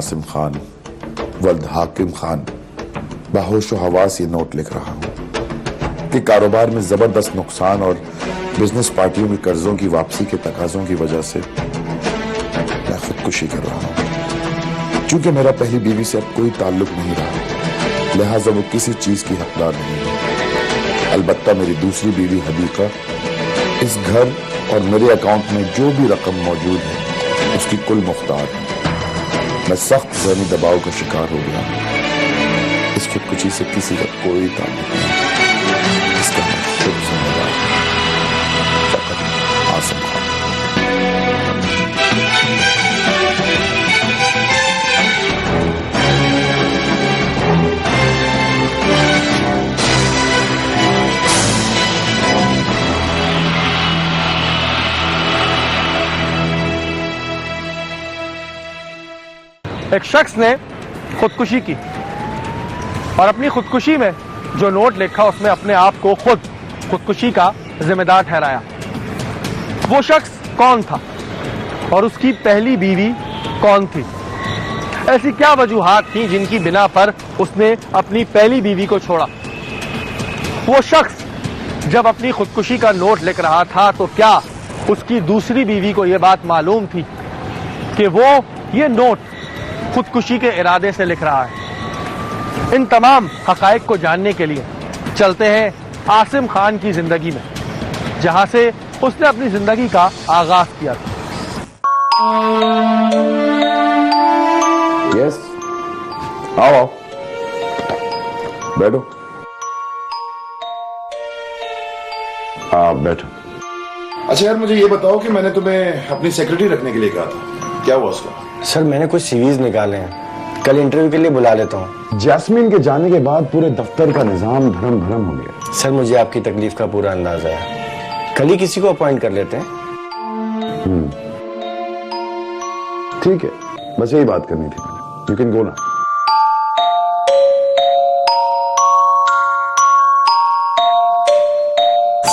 आसिम खान वल्द हाकिम खान बाहोश हवास ये नोट लिख रहा हूं कि कारोबार में जबरदस्त नुकसान और बिजनेस पार्टियों में कर्जों की वापसी के तकाजों की वजह से मैं खुदकुशी कर रहा हूं। चूंकि मेरा पहली बीवी से अब कोई ताल्लुक नहीं रहा, लिहाजा वो किसी चीज की हकदार नहीं है। अलबत्ता मेरी दूसरी बीवी हदीका इस घर और मेरे अकाउंट में जो भी रकम मौजूद है उसकी कुल मुख्तार है। मैं सख्त ज़हनी दबाव का शिकार हो गया हूं। इस खुदकुशी से किसी का कोई ताल्लुक नहीं, इसका मैं खुद जिम्मेदार हूं। फकत आसिम खान। एक शख्स ने खुदकुशी की और अपनी खुदकुशी में जो नोट लिखा उसमें अपने आप को खुद खुदकुशी का जिम्मेदार ठहराया। वो शख्स कौन था और उसकी पहली बीवी कौन थी? ऐसी क्या वजूहात थी जिनकी बिना पर उसने अपनी पहली बीवी को छोड़ा? वो शख्स जब अपनी खुदकुशी का नोट लिख रहा था तो क्या उसकी दूसरी बीवी को यह बात मालूम थी कि वो ये नोट खुदकुशी के इरादे से लिख रहा है? इन तमाम हकायक को जानने के लिए चलते हैं आसिम खान की जिंदगी में, जहां से उसने अपनी जिंदगी का आगाज किया था। यस, आओ बैठो। आप बैठो। अच्छा यार, मुझे ये बताओ कि मैंने तुम्हें अपनी सेक्रेटरी रखने के लिए कहा था, क्या हुआ उसका? सर मैंने कुछ सीवीज निकाले हैं, कल इंटरव्यू के लिए बुला लेता हूँ। जैस्मीन के जाने के बाद पूरे दफ्तर का निजाम धर्म भरम हो गया। सर मुझे आपकी तकलीफ का पूरा अंदाजा है, कल ही किसी को अपॉइंट कर लेते हैं। ठीक है, बस यही बात करनी थी मैंने। यू कैन गो ना।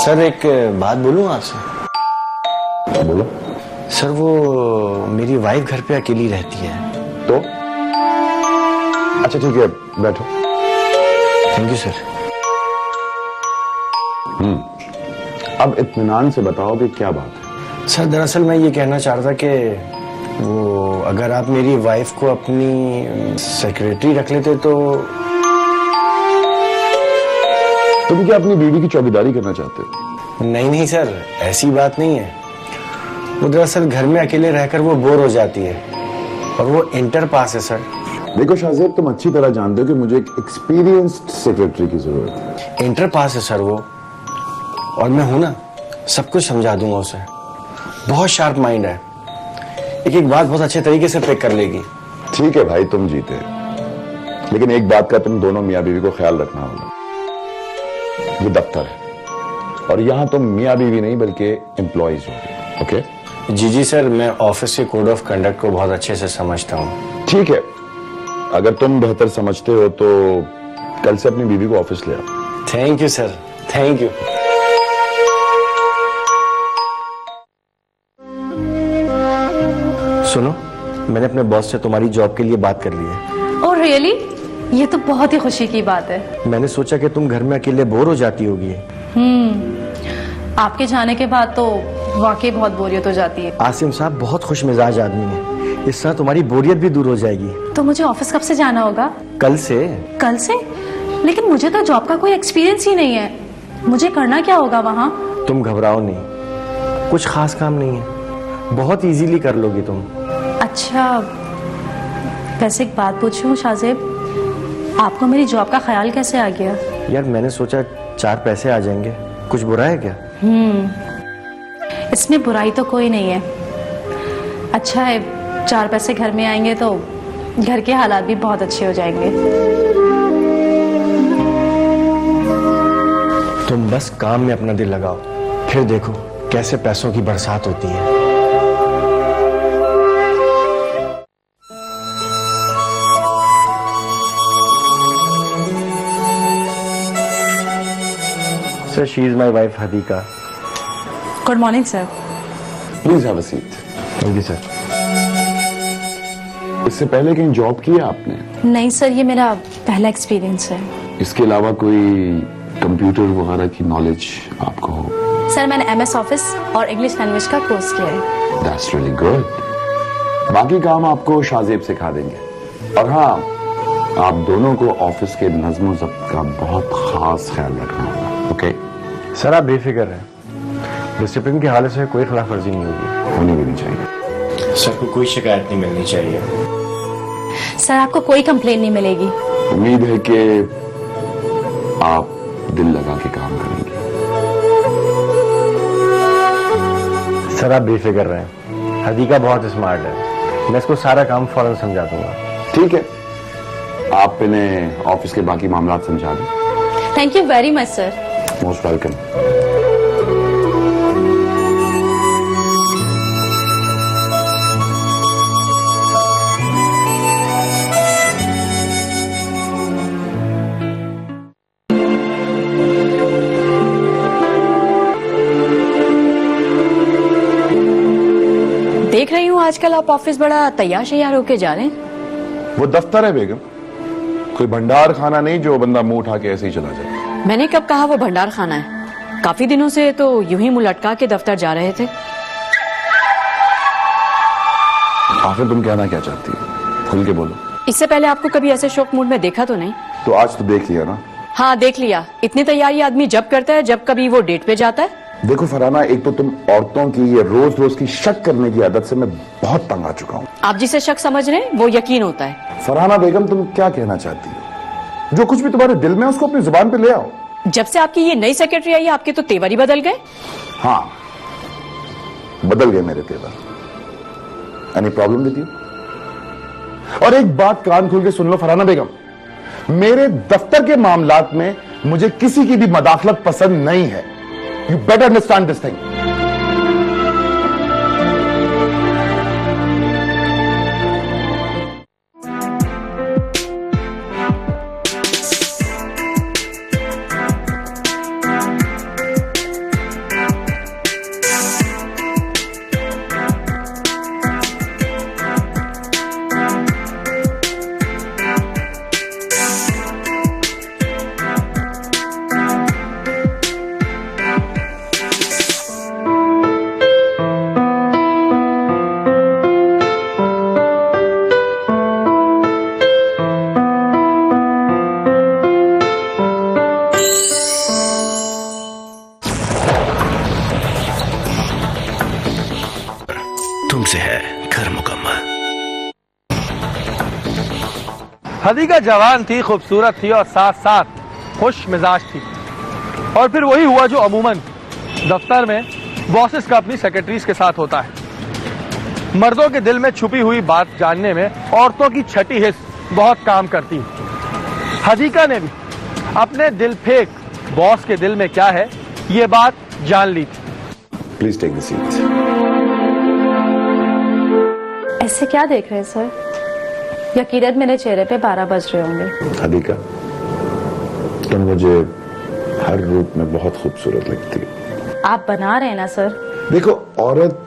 सर एक बात बोलूं आपसे? बोलो। सर वो मेरी वाइफ घर पे अकेली रहती है। तो अच्छा ठीक है, बैठो। Thank you sir. अब इत्मीनान से बताओ कि क्या बात है। सर दरअसल मैं ये कहना चाह रहा था कि वो अगर आप मेरी वाइफ को अपनी सेक्रेटरी रख लेते तो। तुम क्या अपनी बीवी की चौकीदारी करना चाहते हो? नहीं नहीं सर, ऐसी बात नहीं है। वो दरअसल घर में अकेले रहकर वो बोर हो जाती है और वो इंटर पास है सर। देखो शाहजेब, तुम अच्छी तरह जानते हो कि मुझे एक एक्सपीरियंस्ड सेक्रेटरी की जरूरत है। इंटर पास है सर वो, और मैं हूं ना, सब कुछ समझा दूंगा उसे। बहुत शार्प माइंड है, एक बात बहुत अच्छे तरीके से पिक कर लेगी। ठीक है भाई, तुम जीते, लेकिन एक बात का तुम दोनों मियाँ बीवी को ख्याल रखना होगा। ये दफ्तर है और यहां तुम मियाँ बीवी नहीं बल्कि एम्प्लॉइज हो। ओके? जी जी सर, मैं ऑफिस के कोड ऑफ कंडक्ट को बहुत अच्छे से समझता हूँ। ठीक है, अगर तुम बेहतर समझते हो तो कल से अपनी बीवी को ऑफिस ले आओ। Thank you sir, thank you. सुनो, मैंने अपने बॉस से तुम्हारी जॉब के लिए बात कर ली है। Oh really? ये तो बहुत ही खुशी की बात है। मैंने सोचा कि तुम घर में अकेले बोर हो जाती होगी। आपके जाने के बाद तो वाकई बहुत बोरियत हो जाती है। आसिम साहब बहुत खुश मिजाज आदमी है, इस तरह तुम्हारी बोरियत भी दूर हो जाएगी। तो मुझे ऑफिस कब से जाना होगा? कल से। कल से? लेकिन मुझे तो जॉब का कोई एक्सपीरियंस ही नहीं है, मुझे करना क्या होगा वहाँ? तुम घबराओ नहीं, कुछ खास काम नहीं है, बहुत इजीली कर लोगी तुम। अच्छा, वैसे एक बात पूछूं शाहजेब, आपको मेरी जॉब का ख्याल कैसे आ गया? यार मैंने सोचा 4 पैसे आ जाएंगे, कुछ बुरा है क्या? इसमें बुराई तो कोई नहीं है। अच्छा है, 4 पैसे घर में आएंगे तो घर के हालात भी बहुत अच्छे हो जाएंगे। तुम बस काम में अपना दिल लगाओ, फिर देखो कैसे पैसों की बरसात होती है। Sir, she is my wife Hadika. Good morning sir. Please have a seat. Thank you, sir. इससे पहले कहीं जॉब की है आपने? नहीं सर, ये मेरा पहला एक्सपीरियंस है। इसके अलावा कोई कंप्यूटर वगैरह की नॉलेज आपको हो? सर मैंने MS ऑफिस और इंग्लिश लैंग्वेज का कोर्स किया है। That's really good. बाकी काम आपको शाहजेब सिखा देंगे। और हाँ, आप दोनों को ऑफिस के नज्म ज़ब्त का बहुत खास ख्याल रखना होगा। ओके? सर आप बेफिक्र हैं, डिसिप्लिन के हालत से कोई खिलाफ वर्जी नहीं होगी। होनी भी नहीं चाहिए। सर को कोई शिकायत नहीं मिलनी चाहिए। सर आपको कोई कंप्लेन नहीं मिलेगी। उम्मीद है कि आप दिल लगा के काम करेंगे। सर आप बेफिक्र रहें, हदीका बहुत स्मार्ट है, मैं इसको सारा काम फौरन समझा दूंगा। ठीक है, आप इन्हें ऑफिस के बाकी मामला समझा दें। Thank you very much sir. Most welcome. देख रही हूँ आजकल आप ऑफिस बड़ा तैयार शैयार होके जा रहे हैं। वो दफ्तर है बेगम, कोई भंडार खाना नहीं जो बंदा मुंह उठा के ऐसे ही चला जाए। मैंने कब कहा वो भंडार खाना है? काफी दिनों से तो यूं ही मुंह लटका के दफ्तर जा रहे थे। आखिर तुम कहना क्या चाहती हो? खुल के बोलो। इससे पहले आपको कभी ऐसे शौक मूड में देखा तो नहीं? तो आज तो देख लिया ना। हाँ देख लिया। इतनी तैयारी आदमी जब करता है जब कभी वो डेट पे जाता है। देखो फरहाना, एक तो तुम औरतों की ये रोज रोज की शक करने की आदत से मैं बहुत तंग आ चुका हूँ। आप जिसे शक समझ रहे हैं वो यकीन होता है। फरहाना बेगम, तुम क्या कहना चाहती हो? जो कुछ भी तुम्हारे दिल में है उसको अपनी जुबान पे ले आओ। जब से आपकी ये नई सेक्रेटरी आई है आपके तो तेवर ही बदल गए। हाँ, बदल गए मेरे तेवर। Any problem with you? और एक बात कान खोल के सुन लो फरहाना बेगम, मेरे दफ्तर के मामलात में मुझे किसी की भी मदाखलत पसंद नहीं है। You better understand this thing. तुमसे है घर मुकम्मल। हदीका जवान थी, खूबसूरत थी और साथ साथ खुश मिजाज थी। और फिर वही हुआ जो अमूमन दफ्तर में बॉसेस का अपनी सेक्रेटरीज के साथ होता है। मर्दों के दिल में छुपी हुई बात जानने में औरतों की छठी हिस्स बहुत काम करती है। हदीका ने भी अपने दिल फेंक बॉस के दिल में क्या है ये बात जान ली थी। Please take the seat. ऐसे क्या देख रहे हैं सर? यकीनन मेरे चेहरे पे 12 बज रहे होंगे। हदीका, तुम मुझे हर रूप में बहुत खूबसूरत लगती है। आप बना रहे हैं ना सर? देखो, औरत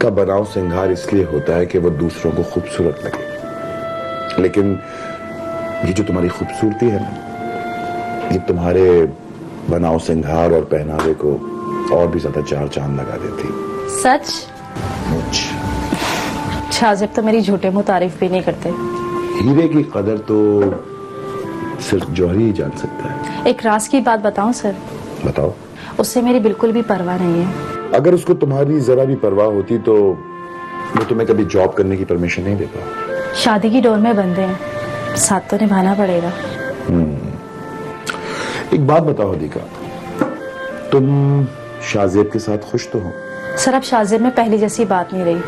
का बनाव श्रृंगार इसलिए होता है कि वो दूसरों को खूबसूरत लगे, लेकिन ये जो तुम्हारी खूबसूरती है ना, ये तुम्हारे बनाव श्रृंगार और पहनावे को और भी ज्यादा चार चांद लगा देती। सच? मुझ शाहजेब तो मेरी झूठे मुंह तारीफ भी नहीं करते। हीरे की कदर तो सिर्फ जौहरी ही जान सकता है। एक राज की बात बताऊं सर? बताओ। उससे मेरी बिल्कुल भी परवाह नहीं है। अगर उसको तुम्हारी जरा भी परवाह होती तो वो तुम्हें कभी जॉब करने की परमिशन नहीं देता। शादी की डोर में बंधे हैं, साथ तो निभाना पड़ेगा। एक बात बताओ हदीका, तुम शाहजेब के साथ खुश तो हो? सर अब शाहजेब में पहली जैसी बात नहीं रही,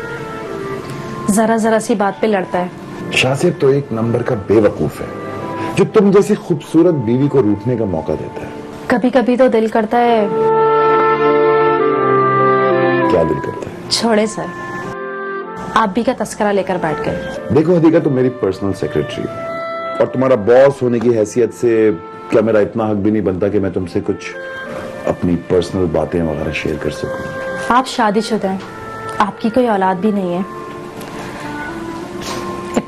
जरा जरा सी बात पे लड़ता है। शाहजेब तो एक नंबर का बेवकूफ है जो तुम जैसी खूबसूरत बीवी को रूठने का मौका देता है। कभी कभी तो दिल करता है। क्या दिल करता है? छोड़े सर, आप भी का तस्करा लेकर बैठ गए। देखो हदीका, तुम मेरी पर्सनल सेक्रेटरी और तुम्हारा बॉस होने की हैसियत से क्या मेरा इतना हक भी नहीं बनता कि मैं तुमसे कुछ अपनी पर्सनल बातें वगैरह शेयर कर सकूं? आप शादीशुदा हैं, आपकी कोई औलाद भी नहीं है।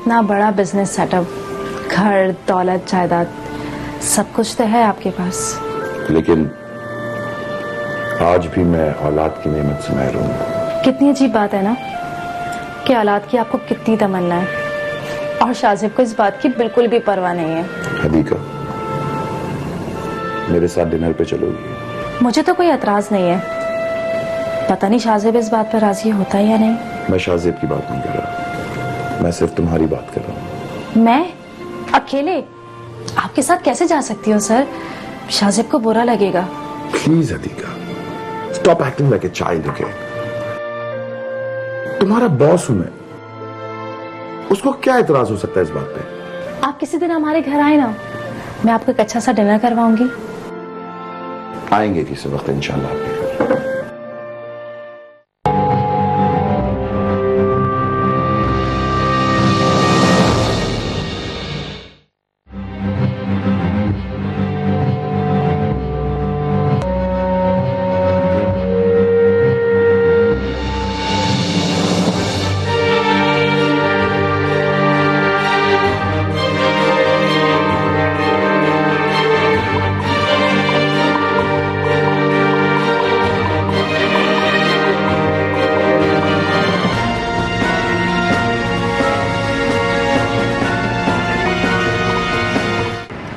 इतना बड़ा बिजनेस सेटअप, घर, दौलत, जायदाद, सब कुछ तो है आपके पास। लेकिन आज भी मैं औलाद की नेमत से महरूम हूं। कितनी अजीब बात है ना कि औलाद की आपको कितनी तमन्ना है और शाजिब को इस बात की बिल्कुल भी परवाह नहीं है। हदीका, मेरे साथ डिनर पे चलोगी? मुझे तो कोई एतराज नहीं है, पता नहीं शाजिब इस बात पर राजी होता है या नहीं। मैं शाजिब की बात नहीं कर रहा, मैं सिर्फ तुम्हारी बात कर रहा हूं। मैं अकेले आपके साथ कैसे जा सकती हूँ सर? शाजिब को बुरा लगेगा। Please Hadika, stop acting like a child, okay? तुम्हारा बॉस हूं मैं, उसको क्या एतराज हो सकता है इस बात पे? आप किसी दिन हमारे घर आए ना, मैं आपको एक अच्छा सा डिनर करवाऊंगी। आएंगे किसी वक्त इंशाल्लाह आपके घर।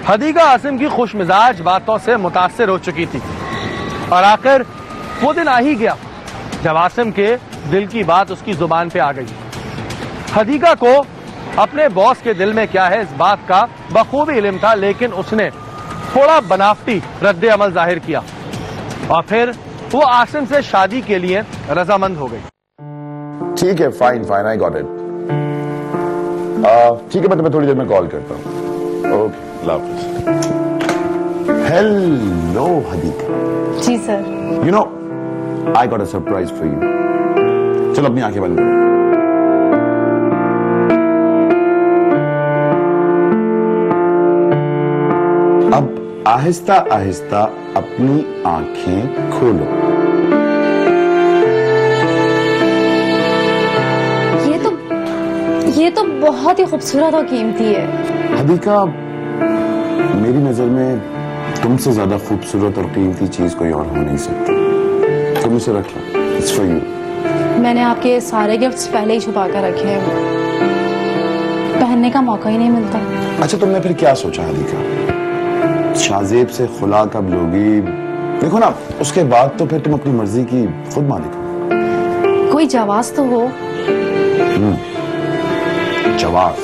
हदीका आसिम की खुशमिजाज बातों से मुतासिर हो चुकी थी और आखिर वो दिन आ ही गया जब आसिम के दिल की बात उसकी जुबान पे आ गई। हदीका को अपने बॉस के दिल में क्या है इस बात का बखूबी इल्म था, लेकिन उसने थोड़ा बनावटी रद्द अमल जाहिर किया और फिर वो आसिम से शादी के लिए रजामंद हो गई। ठीक है, fine fine, I got it. ठीक है, मैं तुम्हें थोड़ी देर में कॉल करता हूँ। Okay, hello Hadika. जी sir. You know, I got a surprise for you. चलो अपनी आंखें बंद करो। अब आहिस्ता आहिस्ता अपनी आंखें खोलो। ये तो बहुत ही खूबसूरत और कीमती है। हदीका, मेरी नजर में तुमसे ज्यादा खूबसूरत और कीमती चीज कोई और हो नहीं सकती। तुम इसे रख लो, इट्स फॉर यू। मैंने आपके सारे गिफ्ट्स पहले ही छुपा कर रखे हैं, पहनने का मौका ही नहीं मिलता। अच्छा, तुमने फिर क्या सोचा हदीका? शाजेब से खुला कब लोगी? देखो ना, उसके बाद तो फिर तुम अपनी मर्जी की खुद मालिक हो। कोई जवाब तो हो। जवाब,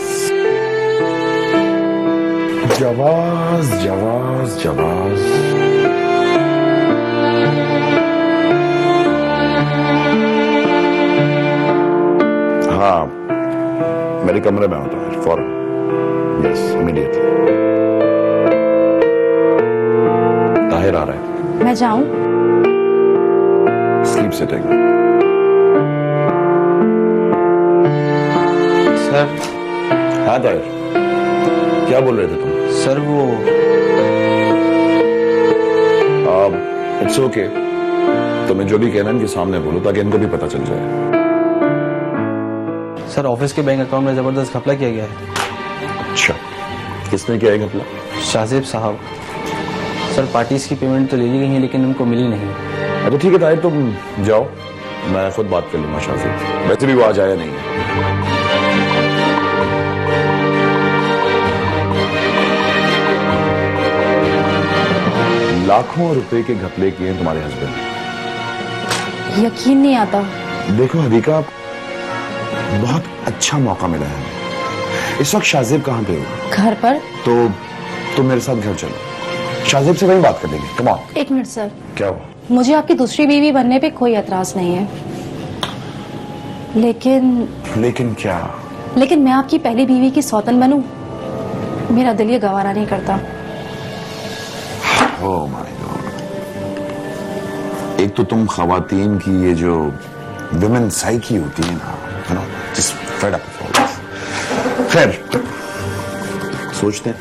जवाज जवाज जवाज। हाँ, मेरे कमरे में होता है फौरन। Yes, immediately. ताहिर आ रहा है। मैं जाऊं? Sleep sitting. सर। हाँ ताहिर, क्या बोल रहे थे तुम? सर वो इट्स ओके, तुम्हें जो भी कहना है इनके सामने बोलो ताकि इनको भी पता चल जाए। सर, ऑफिस के बैंक अकाउंट में जबरदस्त घपला किया गया है। अच्छा, किसने किया है घपला? शाजिब साहब। सर, पार्टीज की पेमेंट तो ले ली गई है लेकिन उनको मिली नहीं। अच्छा ठीक है ताहिर, तुम जाओ, मैं खुद बात कर लूंगा शाजिब। वैसे भी वो आज आया नहीं है। लाखों रुपए के घपले किए हैं तुम्हारे हस्बैंड ने। यकीन नहीं आता। देखो हदीका, बहुत अच्छा मौका मिला है। इस वक्त शाजिब कहाँ पे होगा? घर पर। तो तुम मेरे साथ घर चलो, शाजिब से वहीं बात कर लेंगे। Come on. एक मिनट सर। क्या हुआ? मुझे आपकी दूसरी बीवी बनने पे कोई एतराज नहीं है, लेकिन क्या? लेकिन मैं आपकी पहली बीवी की सौतन बनूं, मेरा दिल ये गवारा नहीं करता। ओह माय गॉड, एक तो तुम खवातीन की ये जो विमेन साइकी होती है ना, you know, just fed up with all this. खैर, सोचते हैं।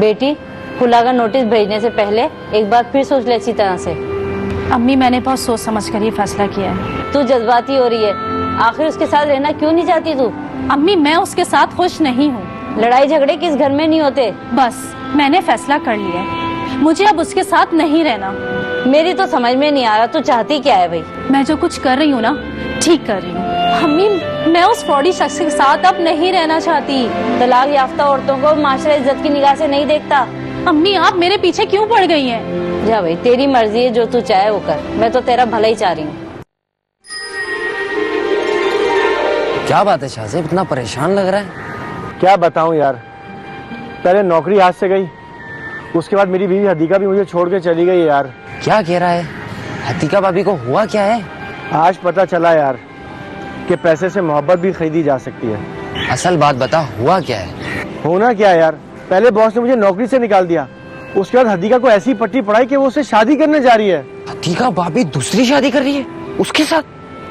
बेटी, खुला का नोटिस भेजने से पहले एक बार फिर सोच ले अच्छी तरह से। अम्मी मैंने बहुत सोच समझ कर ये फैसला किया है। तू जज्बाती हो रही है, आखिर उसके साथ रहना क्यों नहीं चाहती तू? अम्मी मैं उसके साथ खुश नहीं हूँ। लड़ाई झगड़े किस घर में नहीं होते। बस मैंने फैसला कर लिया है, मुझे अब उसके साथ नहीं रहना। मेरी तो समझ में नहीं आ रहा तू चाहती क्या है भाई? मैं जो कुछ कर रही हूँ ना, ठीक कर रही हूँ। अम्मी मैं उस फ्रॉडी शख्स के साथ अब नहीं रहना चाहती। तलाक याफ्ता औरतों को माशरा इज्जत की निगाह से नहीं देखता। अम्मी आप मेरे पीछे क्यों पड़ गई हैं? जा भाई, तेरी मर्जी है, जो तू चाहे वो कर, मैं तो तेरा भला ही चाह रही हूँ। क्या बात है शाहजेब, इतना परेशान लग रहा है? क्या बताऊं यार, पहले नौकरी हाथ से गई, उसके बाद मेरी बीवी हदीका भी मुझे छोड़ के चली गई यार। क्या कह रहा है? हतीका भाभी को हुआ क्या है? आज पता चला यार कि पैसे से मोहब्बत भी खरीदी जा सकती है। असल बात बता, हुआ क्या है? होना क्या यार, पहले बॉस ने मुझे नौकरी से निकाल दिया, उसके बाद हदीका को ऐसी पट्टी पड़ाई कि वो उससे शादी करने जा रही है। हतीका भाभी दूसरी शादी कर रही है उसके साथ?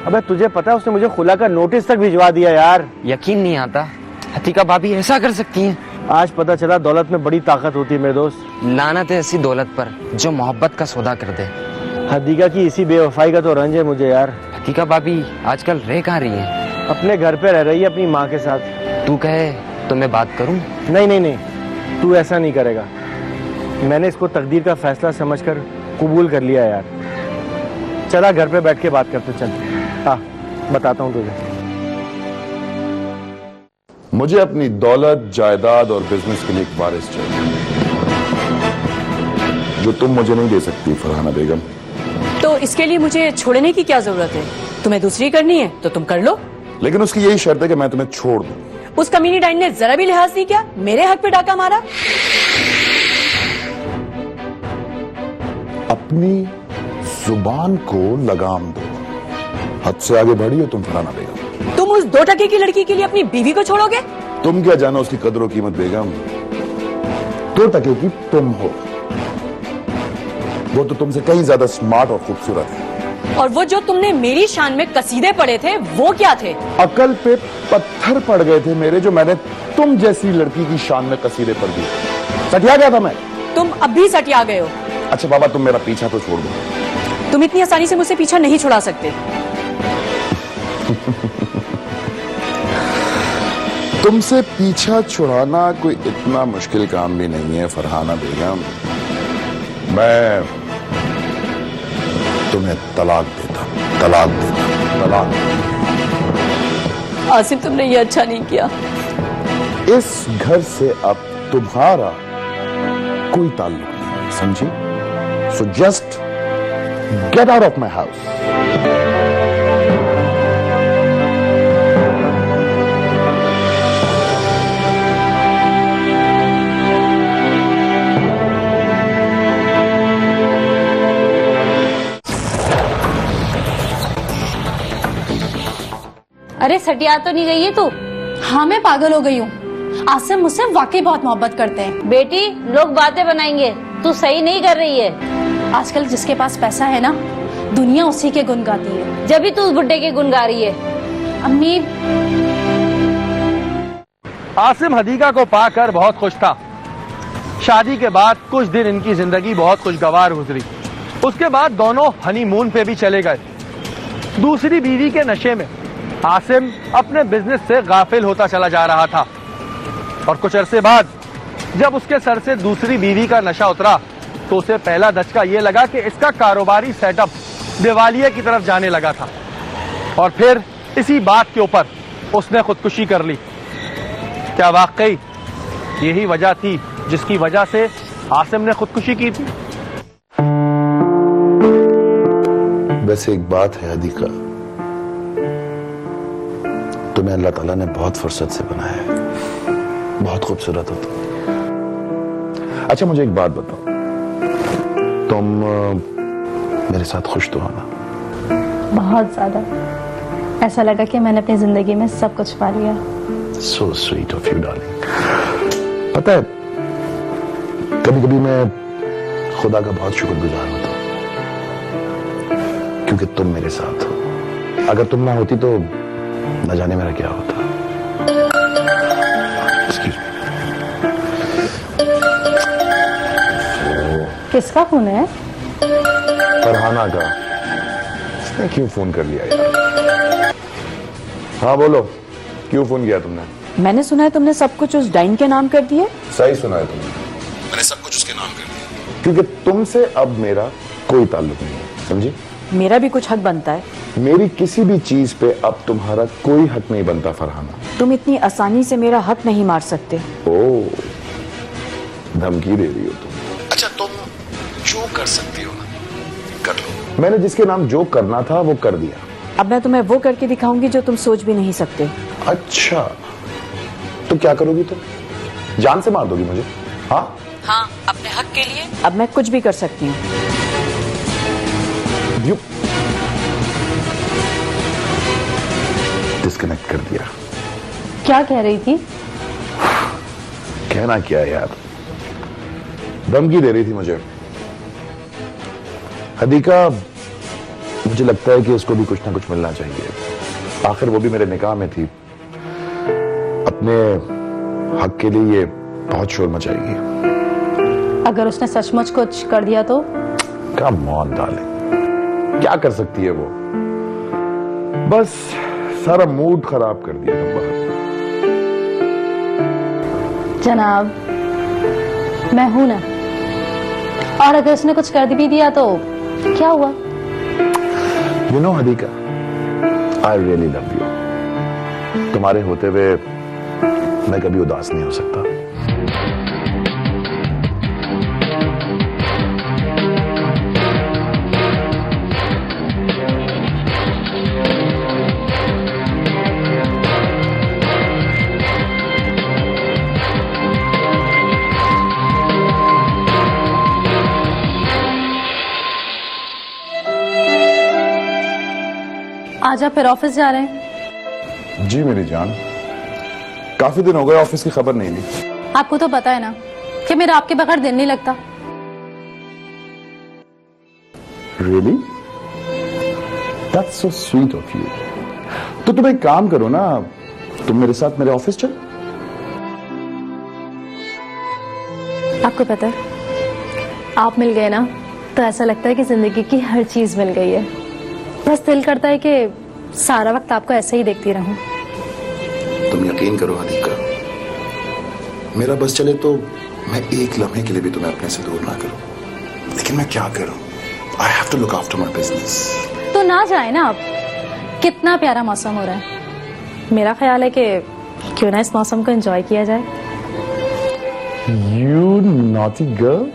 अबे तुझे पता है उसने मुझे खुला का नोटिस तक भिजवा दिया यार। यकीन नहीं आता, हतीका भाभी ऐसा कर सकती हैं? आज पता चला दौलत में बड़ी ताकत होती है मेरे दोस्त। लानत है ऐसी दौलत पर जो मोहब्बत का सौदा कर दे। हदीका की इसी बेवफाई का तो रंज है मुझे यार। हतीका भाभी आजकल रह कहाँ रही है? अपने घर पे रह रही है अपनी माँ के साथ। तू कहे तो मैं बात करूं? नहीं नहीं नहीं, तू ऐसा नहीं करेगा। मैंने इसको तकदीर का फैसला समझकर कबूल कर लिया यार। चला घर पे बैठ के बात करते, चल। हाँ बताता हूँ तुझे। मुझे अपनी दौलत, जायदाद और बिजनेस के लिए एक वारिस चाहिए, जो तुम मुझे नहीं दे सकती फरहाना बेगम। तो इसके लिए मुझे छोड़ने की क्या जरूरत है? तुम्हें दूसरी करनी है तो तुम कर लो। लेकिन उसकी यही शर्त है कि मैं तुम्हें छोड़ दूं। उस कमीनी डाइन ने जरा भी लिहाज नहीं किया, मेरे हक पे डाका मारा। अपनी जुबान को लगाम दो, हद से आगे बढ़ी हो तुम फरहाना बेगम। तुम उस 2 टके की लड़की के लिए अपनी बीवी को छोड़ोगे? तुम क्या जानो उसकी कदर और कीमत बेगम। 2 टके की तुम हो, वो तो तुमसे कहीं ज्यादा स्मार्ट और खूबसूरत है। और वो जो तुमने मेरी शान में कसीदे पढ़े थे वो क्या थे? अकल पे पत्थर पड़ गए थे मेरे, जो मैंने तुम जैसी लड़की की शान में कसीदे पढ़ दिए। सटिया गया था मैं। तुम अब भी सटिया गए हो। अच्छा बाबा, तुम मेरा पीछा तो छोड़ दो। तुम इतनी आसानी से मुझसे पीछा नहीं छुड़ा सकते। तुमसे पीछा छुड़ाना कोई इतना मुश्किल काम भी नहीं है फरहाना बेगम। मैं तुम्हें तलाक देता, तलाक देता, तलाक देता। आसिम तुमने ये अच्छा नहीं किया। इस घर से अब तुम्हारा कोई ताल्लुक नहीं, समझी? So just get out of my house. अरे सटिया तो नहीं गई है तू? हाँ मैं पागल हो गई हूँ, आसिम मुझसे वाकई बहुत मोहब्बत करते हैं। बेटी, लोग बातें बनाएंगे, तू सही नहीं कर रही है। आजकल जिसके पास पैसा है ना, दुनिया उसी के गुन गाती है। जब भी तू उस बुड्ढे के गुन गा रही है। अम्मी आसिम हदीका को पाकर बहुत खुश था। शादी के बाद कुछ दिन इनकी जिंदगी बहुत खुशगवार गुजरी। उसके बाद दोनों हनीमून पे भी चले गए। दूसरी बीवी के नशे में आसिम अपने बिजनेस से गाफिल होता चला जा रहा था और कुछ अरसे बाद जब उसके सर से दूसरी बीवी का नशा उतरा तो उसे पहला धचका ये लगा कि इसका कारोबारी सेटअप दिवालिये की तरफ जाने लगा था और फिर इसी बात के ऊपर उसने खुदकुशी कर ली। क्या वाकई यही वजह थी जिसकी वजह से आसिम ने खुदकुशी की थी? वैसे एक बात है हदीका, तुम्हें अल्लाह ताला ने बहुत फुर्सत से बनाया है, बहुत खूबसूरत हो तुम। अच्छा मुझे एक बात बताओ, तुम मेरे साथ खुश तो हो ना? बहुत ज्यादा। ऐसा लगा कि मैंने अपनी जिंदगी में सब कुछ पा लिया। So sweet of you, darling. पता है कभी कभी मैं खुदा का बहुत शुक्रगुजार होता हूँ क्योंकि तुम मेरे साथ हो। अगर तुम ना होती तो न जाने मेरा क्या होता। Excuse me. किसका फोन है? फरहाना का। इसने क्यों फोन कर लिया यार? हाँ बोलो, क्यों फोन किया तुमने? मैंने सुना है तुमने सब कुछ उस डाइन के नाम कर दिए। सही सुना है तुमने, मैंने सब कुछ उसके नाम कर दिया, क्योंकि तुमसे अब मेरा कोई ताल्लुक नहीं है, समझी? मेरा भी कुछ हक बनता है। मेरी किसी भी चीज पे अब तुम्हारा कोई हक नहीं बनता फरहाना। तुम इतनी आसानी से मेरा हक नहीं मार सकते। ओ, धमकी दे रही हो तुम? अच्छा, तुम जो कर सकती हो ना, कर लो। मैंने जिसके नाम जो करना था वो कर दिया। अब मैं तुम्हें वो करके दिखाऊंगी जो तुम सोच भी नहीं सकते। अच्छा, तो क्या करोगी तुम? जान से मार दोगी मुझे? हाँ हाँ, अपने हक के लिए अब मैं कुछ भी कर सकती हूँ। डिस्कनेक्ट कर दिया। क्या कह रही थी? कहना क्या यार, धमकी दे रही थी मुझे। हदीका, मुझे लगता है कि इसको भी कुछ ना कुछ मिलना चाहिए। आखिर वो भी मेरे निकाह में थी। अपने हक के लिए ये बहुत शोर मचाएगी। अगर उसने सचमुच कुछ कर दिया तो? कम ऑन डार्लिंग, क्या कर सकती है वो? बस सारा मूड खराब कर दिया तुम बाहर। जनाब, मैं हूं ना, और अगर उसने कुछ कर भी दिया तो क्या हुआ? You know Hadika, I really love you. तुम्हारे होते हुए मैं कभी उदास नहीं हो सकता। आज आप फिर ऑफिस जा रहे हैं? जी मेरी जान, काफी दिन हो गए ऑफिस की खबर नहीं ली। आपको तो पता है ना कि मेरा आपके बगैर दिन नहीं लगता। Really? That's so sweet of you. तो तुम एक काम करो ना, तुम मेरे साथ मेरे ऑफिस चलो। आपको पता है, आप मिल गए ना तो ऐसा लगता है कि जिंदगी की हर चीज मिल गई है। बस दिल करता है कि सारा वक्त आपको ऐसे ही देखती रहूं। तुम यकीन करो हदीका, मेरा बस चले तो मैं एक लम्हे के लिए भी तुम्हें अपने से दूर ना करूं, लेकिन मैं क्या करूं? I have to look after my business. तो ना जाए ना आप। कितना प्यारा मौसम हो रहा है। मेरा ख्याल है कि क्यों ना इस मौसम को एंजॉय किया जाए। You naughty girl.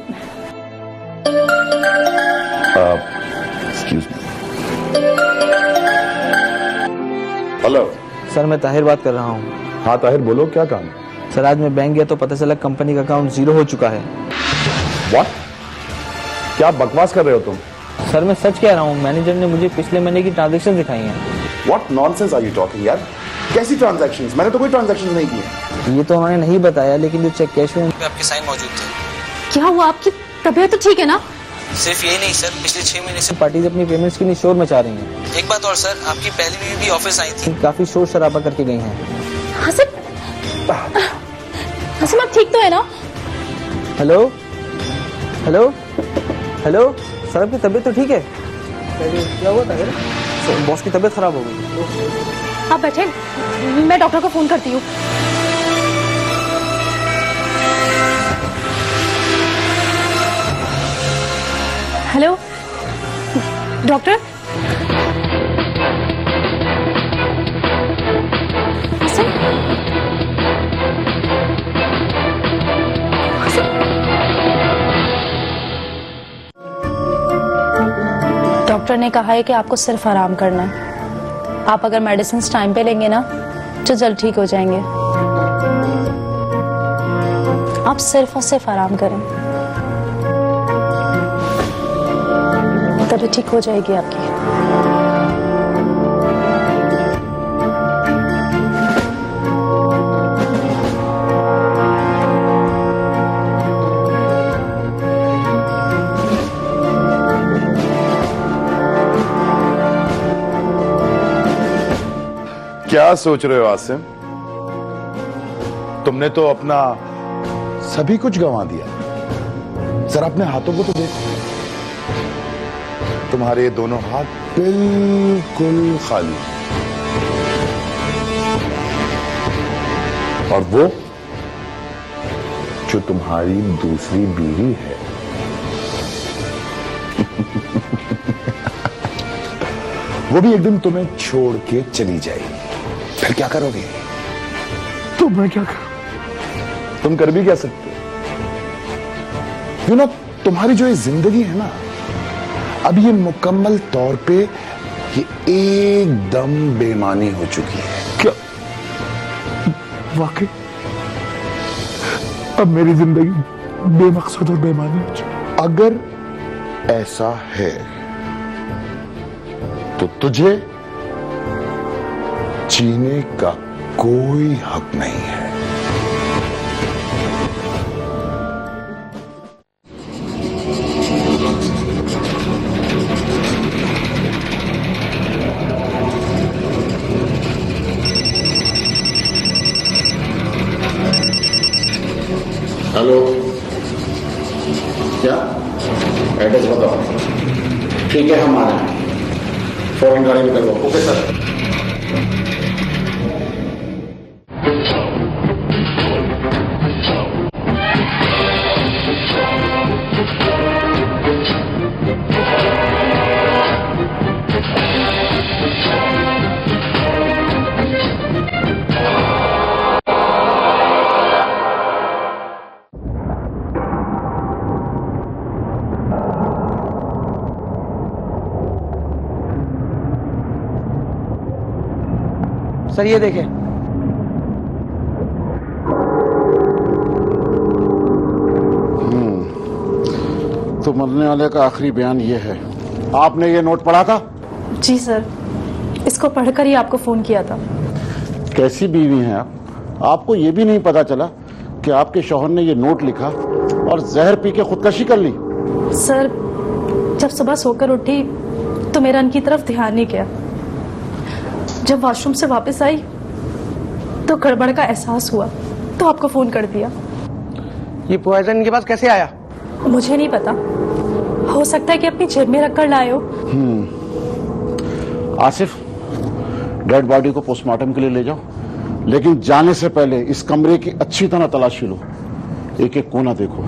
Excuse me. Hello sir, मैं ताहिर बात कर रहा हूँ। हाँ ताहिर, बोलो क्या काम है? सर, आज मैं बैंक गया तो पता चला कंपनी का अकाउंट जीरो हो चुका है। What? क्या बकवास कर रहे हो तुम? सर, मैं सच कह रहा हूँ। मैनेजर ने मुझे पिछले महीने की ट्रांजैक्शन दिखाई हैं। What nonsense are you talking यार? कैसी ट्रांजैक्शंस? मैंने तो कोई ट्रांजैक्शंस नहीं की। ये तो उन्होंने नहीं बताया, लेकिन जो चेक कैश में आपके साइन मौजूद थे। क्या हुआ? आपकी तबीयत तो ठीक है ना? सिर्फ यही नहीं सर, पिछले 6 महीने से पार्टीज अपनी पेमेंट्स के लिए शोर मचा रही हैं। एक बात और सर, आपकी पहली बीवी भी ऑफिस आई थी, काफी शोर शराबा करके गई हैं। हसन, हसन आप ठीक तो है ना? हेलो हेलो हेलो सर, आपकी तबीयत तो ठीक है? क्या हुआ था? बॉस की तबीयत खराब हो गई। आप बैठे, मैं डॉक्टर को फोन करती हूँ। Hello doctor. हसन, डॉक्टर ने कहा है कि आपको सिर्फ आराम करना है। आप अगर मेडिसिन टाइम पे लेंगे ना तो जल्द ठीक हो जाएंगे। आप सिर्फ और सिर्फ आराम करें, तभी ठीक हो जाएगी आपकी। क्या सोच रहे हो आसिम? तुमने तो अपना सभी कुछ गंवा दिया। जरा अपने हाथों को तो देखो, तुम्हारे ये दोनों हाथ बिल्कुल खाली, और वो जो तुम्हारी दूसरी बीवी है वो भी एक दिन तुम्हें छोड़ के चली जाएगी, फिर क्या करोगे? तो मैं क्या करूं? तुम कर भी क्या सकते हो? तुम्हारी जो ये जिंदगी है ना, अब ये मुकम्मल तौर पे ये एकदम बेमानी हो चुकी है। क्या वाकई अब मेरी जिंदगी बेमकसद और बेमानी हो चुकी? अगर ऐसा है तो तुझे जीने का कोई हक नहीं है। हेलो, क्या एड्रेस बताओ? ठीक है, हम आ रहे हैं। फौरन गाड़ी निकलवाओ। Okay sir. सर ये देखें, तो मरने वाले का आखिरी बयान ये है। आपने ये नोट पढ़ा था? जी सर, इसको पढ़कर ही आपको फोन किया था। कैसी बीवी हैं आप? आपको ये भी नहीं पता चला कि आपके शौहर ने ये नोट लिखा और जहर पी के खुदकशी कर ली? सर, जब सुबह सोकर उठी तो मेरा इनकी तरफ ध्यान नहीं गया। जब वॉशरूम से वापस आई तो गड़बड़ का एहसास हुआ तो आपको फोन कर दिया। ये पॉइजन इनके पास कैसे आया? मुझे नहीं पता, हो सकता है कि अपनी जेब में रखकर लाए हो। आसिफ, डेड बॉडी को पोस्टमार्टम के लिए ले जाओ, लेकिन जाने से पहले इस कमरे की अच्छी तरह तलाशी लो, एक एक कोना देखो।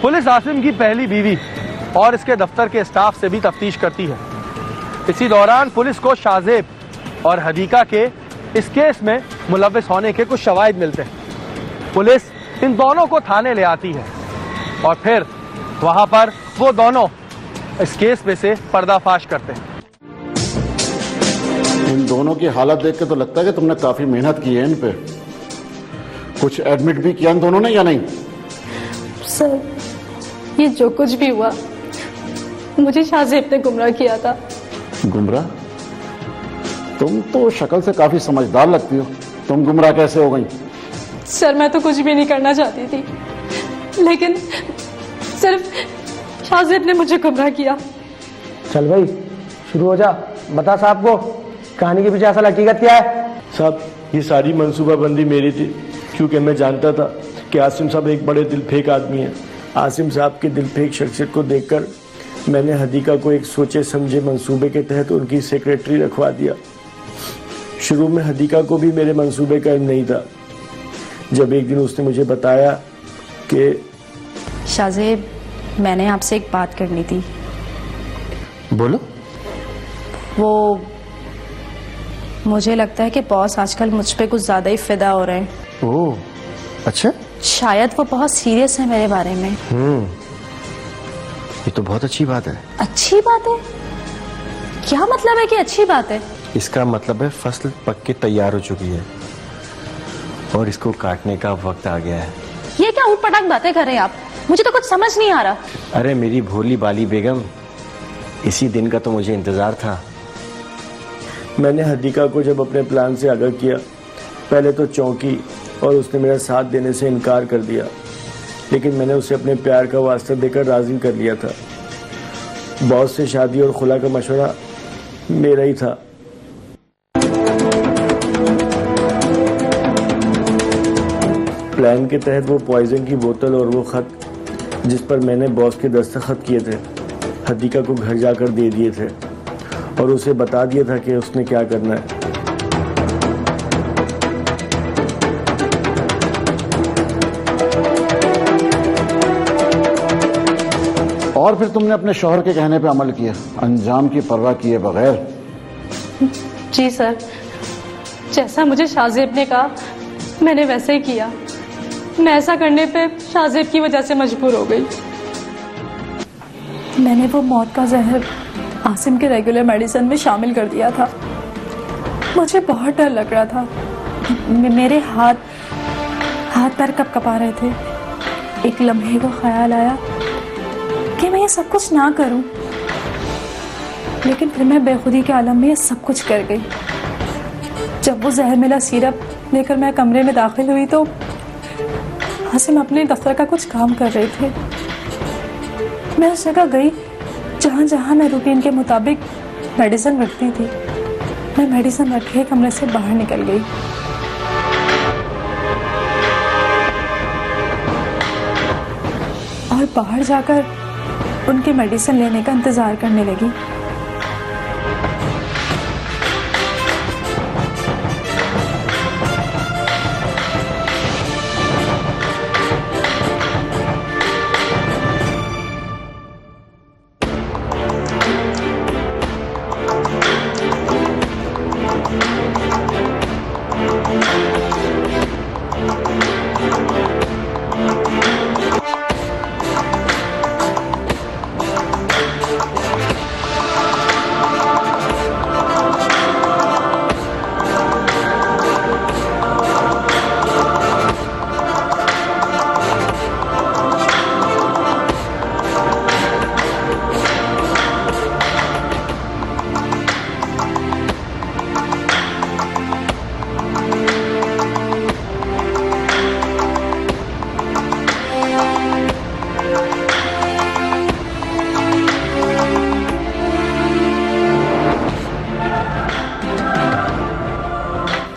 पुलिस आसिम की पहली बीवी और इसके दफ्तर के स्टाफ से भी तफ्तीश करती है। इसी दौरान पुलिस को शाहजेब और हदीका के इस केस में मुलव्विस होने के कुछ शवाहिद मिलते हैं। पुलिस इन दोनों को थाने ले आती है और फिर वहां पर वो दोनों इस केस में से पर्दाफाश करते हैं। इन दोनों की हालत देख के तो लगता है कि तुमने काफी मेहनत की है इन पे। कुछ एडमिट भी किया इन दोनों ने या नहीं? सर, ये जो कुछ भी हुआ, मुझे शाहजेब ने गुमराह किया था। गुमराह? तुम तो शक्ल से काफी समझदार लगती हो, तुम गुमराह कैसे हो गई? सर, मैं तो कुछ भी नहीं करना चाहती थी, लेकिन सिर्फ शाहजेब ने मुझे गुमराह किया। चल भाई शुरू हो जा, बता साहब को कहानी के पीछे असल हकीकत क्या है। साहब, ये सारी मंसूबाबंदी मेरी थी, क्योंकि मैं जानता था कि आसिम साहब एक बड़े दिल फेंक आदमी हैं। आसिम साहब के दिल फेंक शख्सियत को देखकर मैंने हदीका को एक सोचे समझे मंसूबे के तहत उनकी सेक्रेटरी रखवा दिया। शुरू में हदीका को भी मेरे मंसूबे का इल्म नहीं था। जब एक दिन उसने मुझे बताया कि शाहजेब, मैंने आपसे एक बात करनी थी। बोलो। वो मुझे लगता है कि बॉस आजकल मुझ पे कुछ ज्यादा ही फिदा हो रहे हैं। ओह, अच्छा। शायद वो बहुत सीरियस है मेरे बारे में। ये तो बहुत अच्छी बात है। अच्छी बात है? क्या मतलब है कि अच्छी बात है? इसका मतलब है फसल पक के तैयार हो चुकी है और इसको काटने का वक्त आ गया है। ये क्या ऊटपटांग बातें कर रहे हैं आप? मुझे तो कुछ समझ नहीं आ रहा। अरे मेरी भोली बाली बेगम, इसी दिन का तो मुझे इंतजार था। मैंने हदीका को जब अपने प्लान से आगाह किया, पहले तो चौंकी और उसने मेरा साथ देने से इनकार कर दिया, लेकिन मैंने उसे अपने प्यार का वास्ता देकर राजी कर लिया था। बॉस से शादी और खुला का मशवरा मेरा ही था। प्लान के तहत वो पॉइजन की बोतल और वो खत जिस पर मैंने बॉस के दस्तखत किए थे हदीका को घर जाकर दे दिए थे और उसे बता दिया था कि उसने क्या करना है। और फिर तुमने अपने शौहर के कहने पे अमल किया, अंजाम की परवाह किए बगैर। जी सर, जैसा मुझे शाहजेब ने कहा मैंने वैसे ही किया। मैं ऐसा करने पे शाहजेब की वजह से मजबूर हो गई। मैंने वो मौत का जहर आसिम के रेगुलर मेडिसिन में शामिल कर दिया था। मुझे बहुत डर लग रहा था, मेरे हाथ पैर कपकपा रहे थे। एक लम्हे को ख्याल आया कि मैं ये सब कुछ ना करूं, लेकिन फिर मैं बेखुदी के आलम में ये सब कुछ कर गई। जब वो जहर मिला सिरप लेकर मैं कमरे में दाखिल हुई तो आसिम अपने दफ्तर का कुछ काम कर रहे थे। मैं उस जगह गई जहाँ जहाँ मैं रूटीन के मुताबिक मेडिसिन रखती थी। मैं मेडिसिन रखे कमरे से बाहर निकल गई। और बाहर जाकर उनके मेडिसिन लेने का इंतजार करने लगी।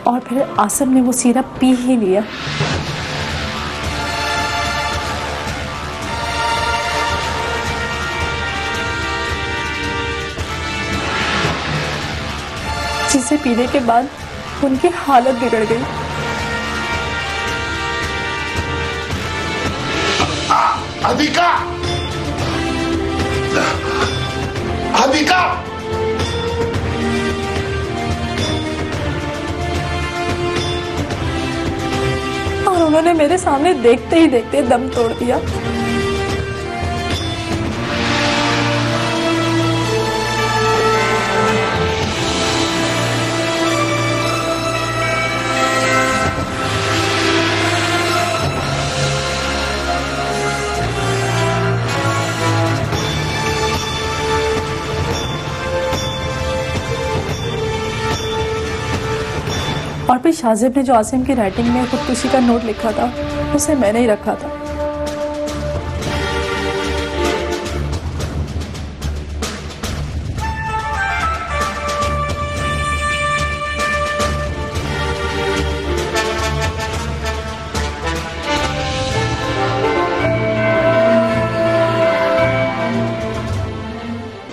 और फिर आसिम ने वो सिरप पी ही लिया। जिसे पीने के बाद उनकी हालत बिगड़ गई। हदीका! हदीका! और उन्होंने मेरे सामने देखते ही देखते दम तोड़ दिया। और फिर शाहजेब ने जो आसिम की राइटिंग में खुदकुशी का नोट लिखा था उसे मैंने ही रखा था।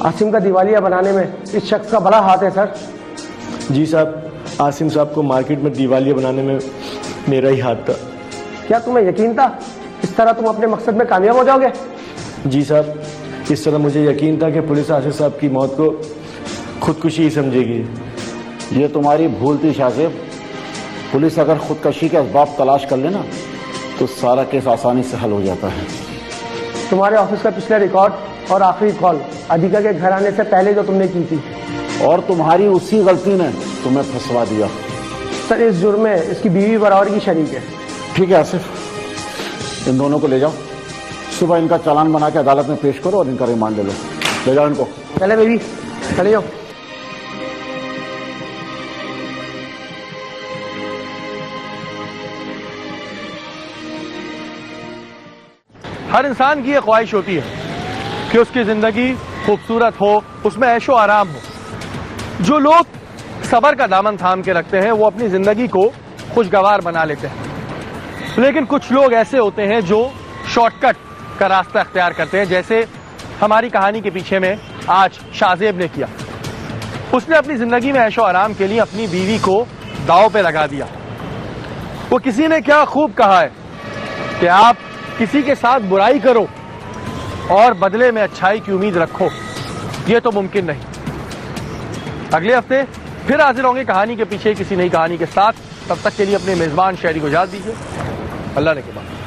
आसिम का दिवालिया बनाने में इस शख्स का बड़ा हाथ है सर। जी साहब, आसिम साहब को मार्केट में दिवालिया बनाने में मेरा ही हाथ था। क्या तुम्हें यकीन था इस तरह तुम अपने मकसद में कामयाब हो जाओगे? जी साहब, इस तरह मुझे यकीन था कि पुलिस आसिम साहब की मौत को खुदकुशी ही समझेगी। ये तुम्हारी भूल थी शाहजेब। पुलिस अगर खुदकशी के असबाब तलाश कर लेना तो सारा केस आसानी से हल हो जाता है। तुम्हारे ऑफिस का पिछला रिकॉर्ड और आखिरी कॉल अधिका के घर आने से पहले जो तुमने की थी, और तुम्हारी उसी गलती ने तुम्हें फंसवा दिया। सर इस जुर्म में इसकी बीवी बराबर की शरीक है। ठीक है आसिफ, इन दोनों को ले जाओ, सुबह इनका चालान बना के अदालत में पेश करो और इनका रिमांड ले लो। ले जाओ इनको। चले बेबी, चले जाओ। हर इंसान की ये ख्वाहिश होती है कि उसकी जिंदगी खूबसूरत हो, उसमें ऐशो आराम हो। जो लोग सब्र का दामन थाम के रखते हैं वो अपनी जिंदगी को खुशगवार बना लेते हैं। लेकिन कुछ लोग ऐसे होते हैं जो शॉर्टकट का रास्ता अख्तियार करते हैं, जैसे हमारी कहानी के पीछे में आज शाहजेब ने किया। उसने अपनी जिंदगी में ऐशो आराम के लिए अपनी बीवी को दांव पे लगा दिया। वो किसी ने क्या खूब कहा है कि आप किसी के साथ बुराई करो और बदले में अच्छाई की उम्मीद रखो, ये तो मुमकिन नहीं। अगले हफ्ते फिर हाजिर होंगे कहानी के पीछे किसी नई कहानी के साथ। तब तक के लिए अपने मेजबान शायरी को इजाजत दीजिए। अल्लाह ने के बाद।